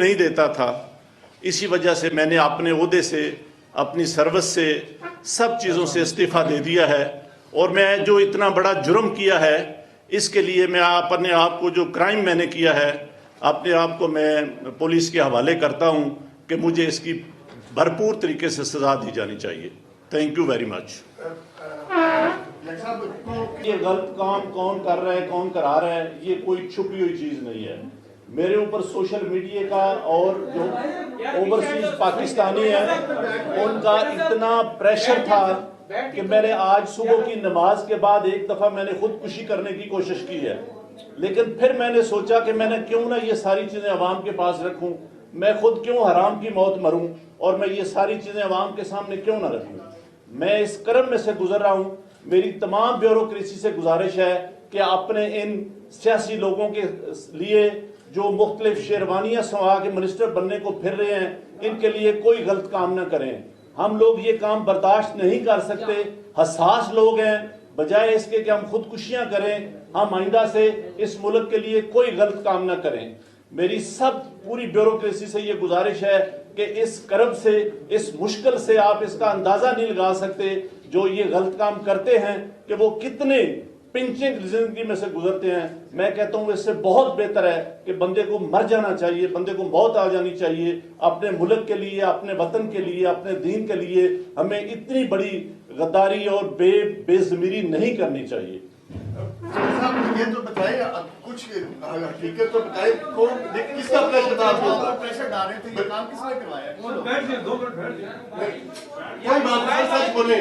नहीं देता था। इसी वजह से मैंने अपने ओहदे से, अपनी सर्विस से, सब चीज़ों से इस्तीफ़ा दे दिया है। और मैं जो इतना बड़ा जुर्म किया है, इसके लिए मैं अपने आप को, जो क्राइम मैंने किया है, अपने आप को मैं पुलिस के हवाले करता हूँ कि मुझे इसकी भरपूर तरीके से सज़ा दी जानी चाहिए। Thank you very much. ये गलत काम कौन कर रहा है, कौन करा रहा है, ये कोई छुपी हुई चीज़ नहीं है। मेरे ऊपर सोशल मीडिया का और जो ओवरसीज पाकिस्तानी है उनका इतना प्रेशर था कि मैंने आज सुबह की नमाज के बाद एक दफ़ा मैंने खुदकुशी करने की कोशिश की है। लेकिन फिर मैंने सोचा कि मैंने क्यों ना ये सारी चीज़ें अवाम के पास रखूं, मैं खुद क्यों हराम की मौत मरूं और मैं ये सारी चीज़ें अवाम के सामने क्यों ना रखूं। मैं इस कर्म में से गुजर रहा हूं। मेरी तमाम ब्यूरोक्रेसी से गुजारिश है कि अपने इन सियासी लोगों के लिए जो मुख्तलिफ शेरवानियाँ सवा के मिनिस्टर बनने को फिर रहे हैं, इनके लिए कोई गलत काम ना करें। हम लोग ये काम बर्दाश्त नहीं कर सकते। हसास लोग हैं, बजाय इसके कि हम खुदकुशियाँ करें, हम आइंदा से इस मुल्क के लिए कोई गलत काम ना करें। मेरी सब पूरी ब्यूरोक्रेसी से ये गुजारिश है कि इस कर्ब से, इस मुश्किल से आप इसका अंदाज़ा नहीं लगा सकते जो ये गलत काम करते हैं कि वो कितने पिंचिंग जिंदगी में से गुजरते हैं। मैं कहता हूँ इससे बहुत बेहतर है कि बंदे को मर जाना चाहिए, बंदे को मौत आ जानी चाहिए। अपने मुल्क के लिए, अपने वतन के लिए, अपने दीन के लिए हमें इतनी बड़ी गद्दारी और बेज़मीरी नहीं करनी चाहिए। ये तो बताइए, कुछ हकीकत तो बताइए, किसका प्रेशर था आपको? प्रेशर डाल रहे थे, ये काम किसने करवाया? कोई बात नहीं, सच बोले,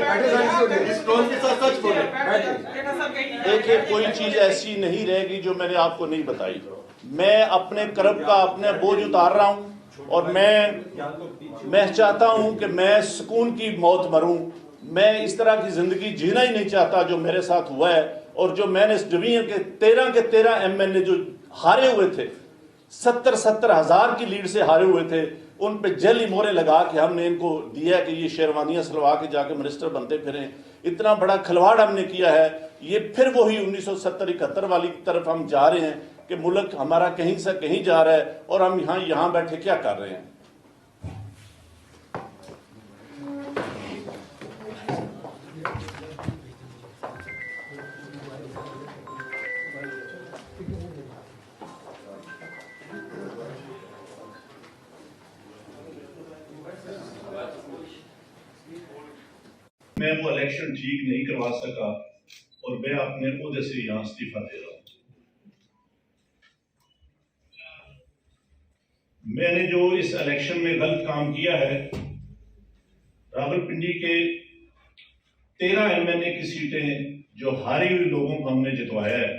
इस टोन के साथ सच बोले। देखिए, कोई चीज ऐसी नहीं रहेगी जो मैंने आपको नहीं बताई। मैं अपने कर्ब का अपने बोझ उतार रहा हूं और मैं चाहता हूं कि मैं सुकून की मौत मरूं। मैं इस तरह की जिंदगी जीना ही नहीं चाहता जो मेरे साथ हुआ है। और जो मैंने इस डिवीजन के 13 MNA जो हारे हुए थे, 70 हज़ार की लीड से हारे हुए थे, उन पे जली मोहरें लगा के हमने इनको दिया कि ये शेरवानियां सलवा के जाके मिनिस्टर बनते फिरें। इतना बड़ा खिलवाड़ हमने किया है। ये फिर वही 1970-71 वाली तरफ हम जा रहे हैं कि मुल्क हमारा कहीं से कहीं जा रहा है और हम यहाँ बैठे क्या कर रहे हैं। मैं वो इलेक्शन ठीक नहीं करवा सका और मैं अपने ओहदे से यहाँ इस्तीफा दे रहा हूँ। मैंने जो इस इलेक्शन में गलत काम किया है, रावलपिंडी के 13 MNA की सीटें जो हारी हुई लोगों को हमने जितवाया है,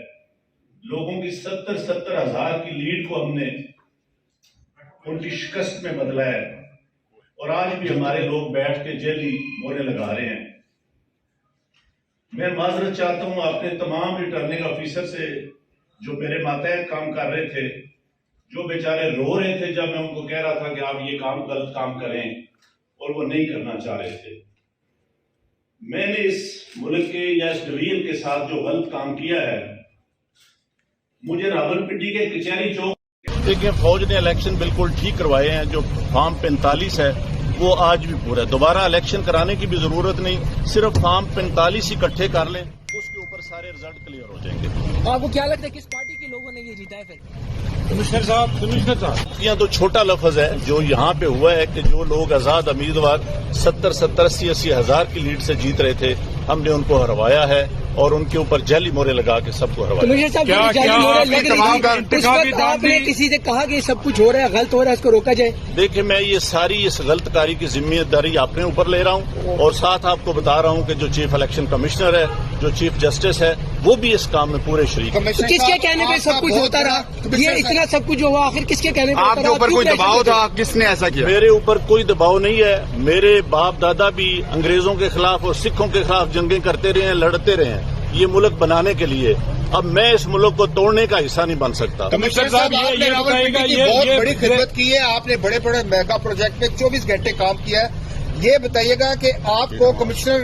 लोगों की 70 हज़ार की लीड को हमने उनकी शिकस्त में बदला है। और आज भी हमारे लोग बैठ के जेली मोहरें लगा रहे हैं। मैं माजरत चाहता हूं अपने तमाम रिटर्निंग ऑफिसर से जो मेरे मातहत काम कर रहे थे, जो बेचारे रो रहे थे जब मैं उनको कह रहा था कि आप ये काम गलत काम करें और वो नहीं करना चाह रहे थे। मैंने इस मुल्क के या इस डिवीजन के साथ जो गलत काम किया है, मुझे रावलपिंडी के कचहरी चौक, देखिए फौज ने इलेक्शन बिल्कुल ठीक करवाए हैं। जो फॉर्म 45 है वो आज भी पूरा है। दोबारा इलेक्शन कराने की भी जरूरत नहीं, सिर्फ फॉर्म 45 इकट्ठे कर लें, उसके ऊपर सारे रिजल्ट क्लियर हो जाएंगे। आपको क्या लगता है किस पार्टी के लोगों ने ये जीता है? फिर कमिश्नर साहब, यहाँ तो छोटा लफ्ज है। जो यहाँ पे हुआ है कि जो लोग आजाद उम्मीदवार 70, 80 हज़ार की लीड से जीत रहे थे, हमने उनको हरवाया है और उनके ऊपर जाली मोहरें लगा के सबको हरवाया। आपने किसी से कहा कि सब कुछ हो रहा है, गलत हो रहा है, इसको रोका जाए? देखिए, मैं ये सारी इस गलतकारी की जिम्मेदारी अपने ऊपर ले रहा हूँ और साथ आपको बता रहा हूँ कि जो चीफ इलेक्शन कमिश्नर है, जो चीफ जस्टिस है, वो भी इस काम में पूरे शरीक है। तो किसके कहने पे सब कुछ होता रहा? ये इतना सब कुछ हुआ, आखिर किसके कहने पे? आपके ऊपर कोई दबाव था? किसने ऐसा किया? मेरे ऊपर कोई दबाव नहीं है। मेरे बाप दादा भी अंग्रेजों के खिलाफ और सिखों के खिलाफ जंगें करते रहे हैं, लड़ते रहे हैं ये मुल्क बनाने के लिए। अब मैं इस मुल्क को तोड़ने का हिस्सा नहीं बन सकता। कमिश्नर साहब, आपने रावलपिंडी की बहुत बड़ी खिदमत की है, आपने बड़े बड़े मेगा प्रोजेक्ट पे 24 घंटे काम किया है। ये बताइएगा कि आपको कमिश्नर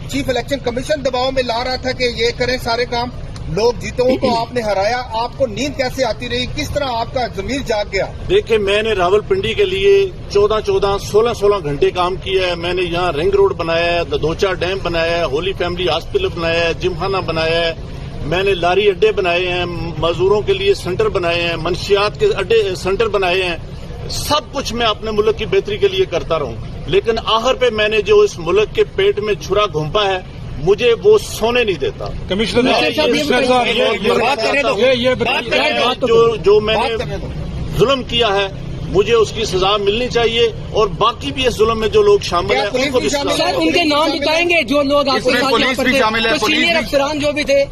चीफ इलेक्शन कमीशन दबाव में ला रहा था कि ये करें सारे काम? लोग जीतों को आपने हराया, आपको नींद कैसे आती रही, किस तरह आपका जमीर जाग गया? देखिए, मैंने रावलपिंडी के लिए 14-14, 16-16 घंटे काम किया है। मैंने यहाँ रिंग रोड बनाया है, ददोचा डैम बनाया है, होली फैमिली हॉस्पिटल बनाया है, जिमखाना बनाया है, मैंने लारी अड्डे बनाए हैं, मजदूरों के लिए सेंटर बनाए हैं, मंशियात के अड्डे सेंटर बनाए हैं। सब कुछ मैं अपने मुल्क की बेहतरी के लिए करता रहूं, लेकिन आखिर पे मैंने जो इस मुल्क के पेट में छुरा घोंपा है, मुझे वो सोने नहीं देता। कमिश्नर साहब, जो मैंने जुल्म किया है, मुझे उसकी सजा मिलनी चाहिए, और बाकी भी इस जुल्म में जो लोग शामिल हैं उनको भी सजा। सर उनके नाम बताएंगे जो लोग आपके साथ यहाँ पर थे, तो सीनियर अफसरान जो भी थे